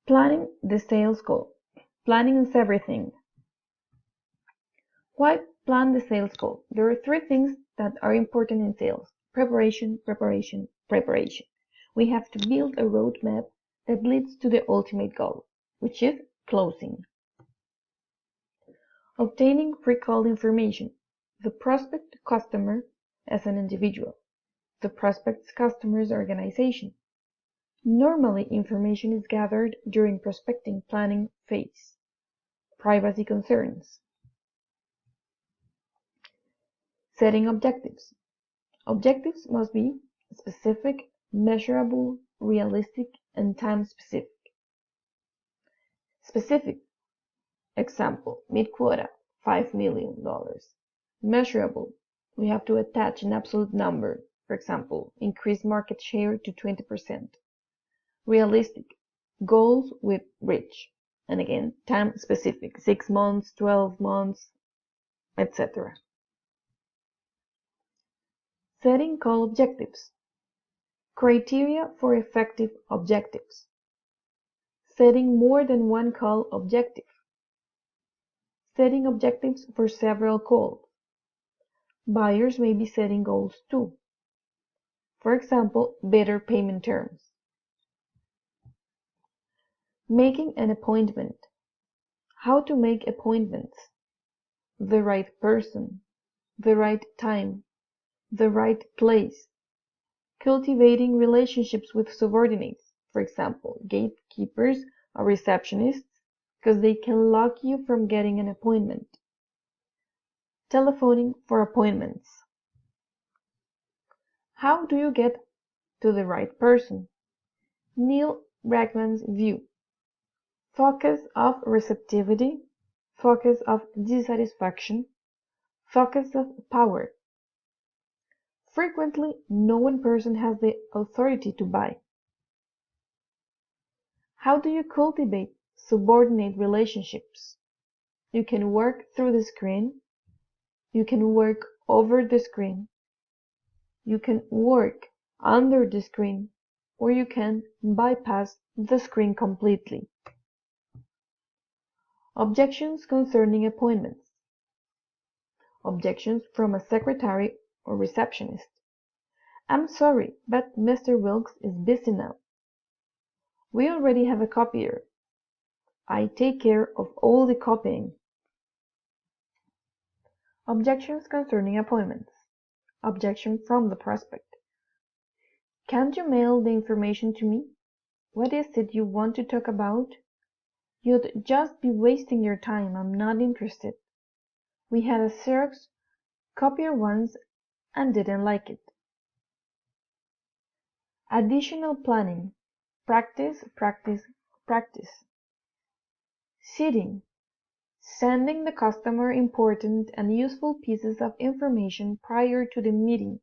Planning the sales goal. Planning is everything. Why plan the sales goal? There are three things that are important in sales. Preparation, preparation, preparation. We have to build a roadmap that leads to the ultimate goal, which is closing. Obtaining pre-call information. The prospect customer as an individual. The prospect's customer's organization. Normally, information is gathered during prospecting planning phase. Privacy concerns. Setting objectives. Objectives must be specific, measurable, realistic, and time-specific. Specific. Example, meet quota, $5 million. Measurable. We have to attach an absolute number. For example, increase market share to 20%. Realistic. Goals with reach. And again, time-specific, 6 months, 12 months, etc. Setting call objectives. Criteria for effective objectives. Setting more than one call objective. Setting objectives for several calls. Buyers may be setting goals too. For example, better payment terms. Making an appointment. How to make appointments. The right person. The right time. The right place. Cultivating relationships with subordinates. For example, gatekeepers or receptionists, because they can lock you from getting an appointment. Telephoning for appointments. How do you get to the right person? Neil Bregman's view. Focus of receptivity, focus of dissatisfaction, focus of power. Frequently, no one person has the authority to buy. How do you cultivate subordinate relationships? You can work through the screen. You can work over the screen. You can work under the screen, or you can bypass the screen completely. Objections concerning appointments. Objections from a secretary or receptionist. I'm sorry, but Mr. Wilkes is busy now. We already have a copier. I take care of all the copying. Objections concerning appointments. Objection from the prospect. Can't you mail the information to me? What is it you want to talk about? You'd just be wasting your time. I'm not interested. We had a Xerox copier once and didn't like it. Additional planning. Practice, practice, practice. Seeding. Sending the customer important and useful pieces of information prior to the meeting.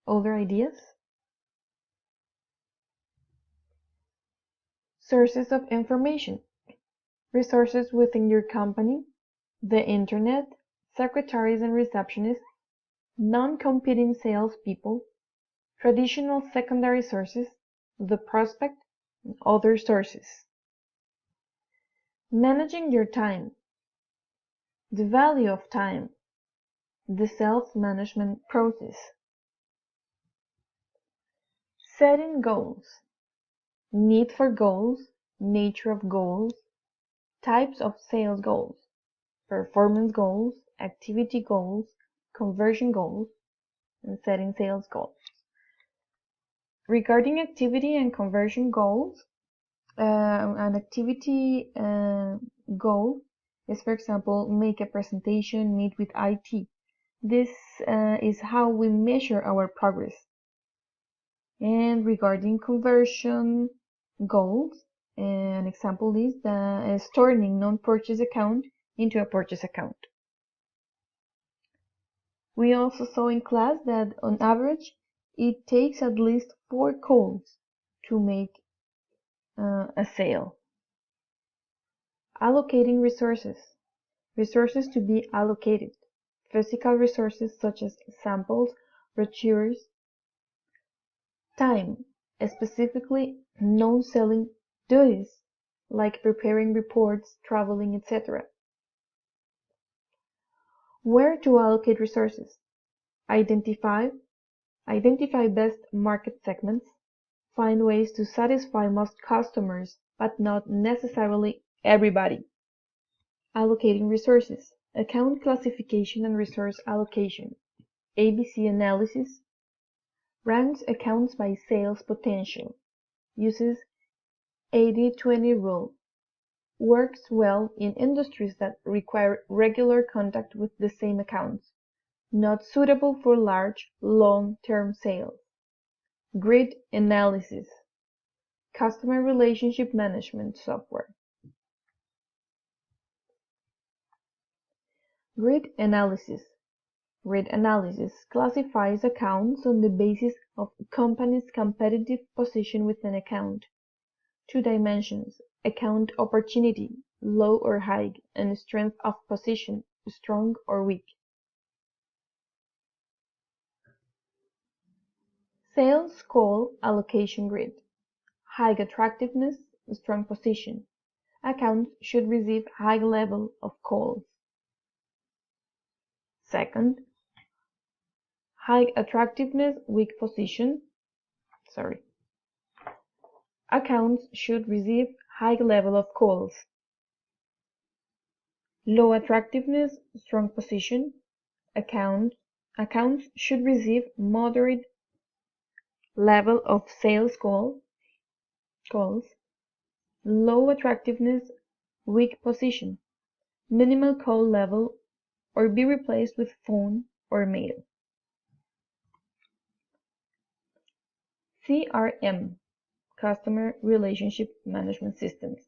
Other ideas? Sources of information. Resources within your company, the internet, secretaries and receptionists, non-competing salespeople, traditional secondary sources, the prospect, and other sources. Managing your time. The value of time. The self-management process. Setting goals. Need for goals, nature of goals, types of sales goals, performance goals, activity goals, conversion goals, and setting sales goals. Regarding activity and conversion goals, an activity goal is, for example, make a presentation, meet with IT. This is how we measure our progress. And regarding conversion goals, an example is turning non-purchase account into a purchase account. We also saw in class that on average, it takes at least 4 calls to make a sale. Allocating resources. Resources to be allocated. Physical resources such as samples, brochures. Time, specifically non-selling duties like preparing reports, traveling, etc. Where to allocate resources. Identify best market segments. Find ways to satisfy most customers, but not necessarily everybody. Allocating resources. Account classification and resource allocation. ABC analysis. Ranks accounts by sales potential. Uses 80-20 rule. Works well in industries that require regular contact with the same accounts. Not suitable for large, long-term sales. Grid analysis. Customer relationship management software. Grid analysis. Grid analysis classifies accounts on the basis of a company's competitive position within an account. 2 dimensions: account opportunity, low or high, and strength of position, strong or weak. Sales call allocation grid. High attractiveness, strong position. Accounts should receive high level of calls. Second, high attractiveness, weak position. Accounts should receive high level of calls. Low attractiveness, strong position. Accounts should receive moderate level of sales calls. Low attractiveness, weak position. Minimal call level or be replaced with phone or mail. CRM, Customer Relationship Management Systems.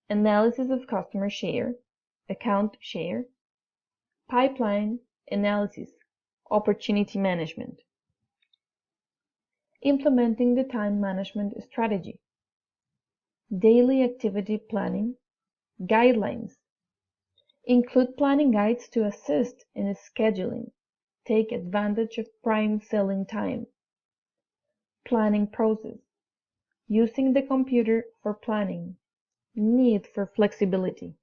Analysis of customer share, account share. Pipeline analysis, opportunity management. Implementing the time management strategy. Daily activity planning, guidelines. Include planning guides to assist in scheduling. Take advantage of prime selling time. Planning process. Using the computer for planning. Need for flexibility.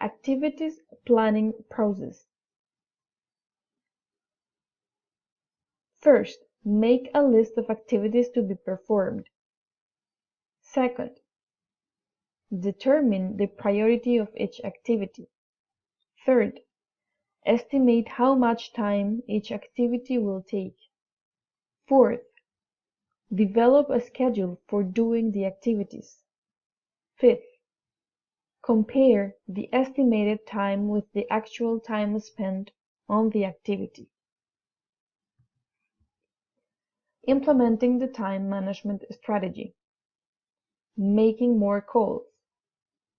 Activities planning process. First, make a list of activities to be performed. Second, determine the priority of each activity. Third, estimate how much time each activity will take. Fourth, develop a schedule for doing the activities. Fifth, compare the estimated time with the actual time spent on the activity. Implementing the time management strategy. Making more calls.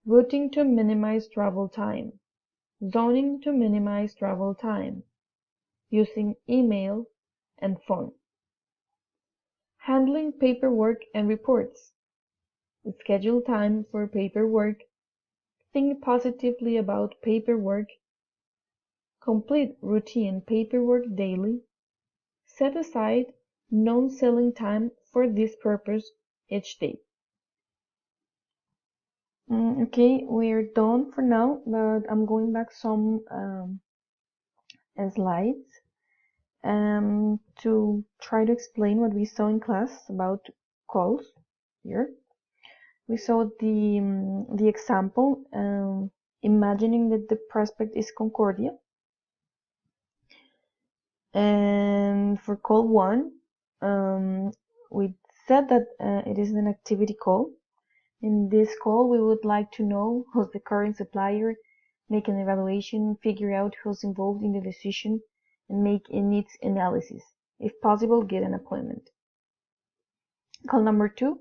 Routing to minimize travel time. Zoning to minimize travel time. Using email and phone. Handling paperwork and reports. Schedule time for paperwork. Think positively about paperwork. Complete routine paperwork daily. Set aside non-selling time for this purpose each day. Okay, we're done for now, but I'm going back some slides to try to explain what we saw in class about calls here. We saw the example, imagining that the prospect is Concordia. And for call 1, we said that it is an activity call. In this call, we would like to know who's the current supplier, make an evaluation, figure out who's involved in the decision, and make a needs analysis. If possible, get an appointment. Call number 2,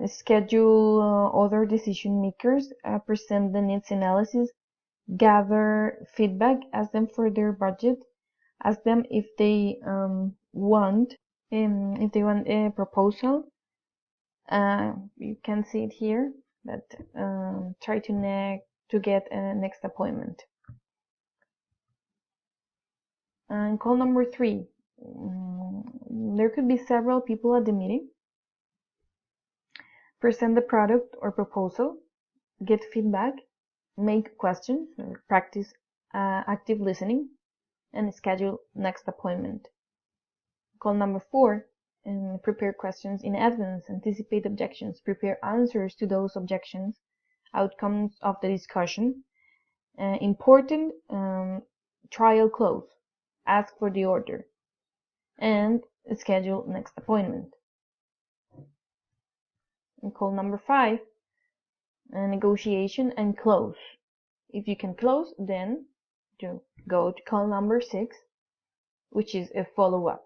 schedule other decision makers, present the needs analysis, gather feedback, ask them for their budget, ask them if they want a proposal. You can see it here, that try to get a next appointment. And call number 3, there could be several people at the meeting. present the product or proposal, get feedback, make questions, or practice active listening, and schedule next appointment. Call number 4, prepare questions in advance, anticipate objections, prepare answers to those objections, outcomes of the discussion, important trial close, ask for the order, and schedule next appointment. And call number 5, negotiation and close. If you can close, then you go to call number 6, which is a follow-up.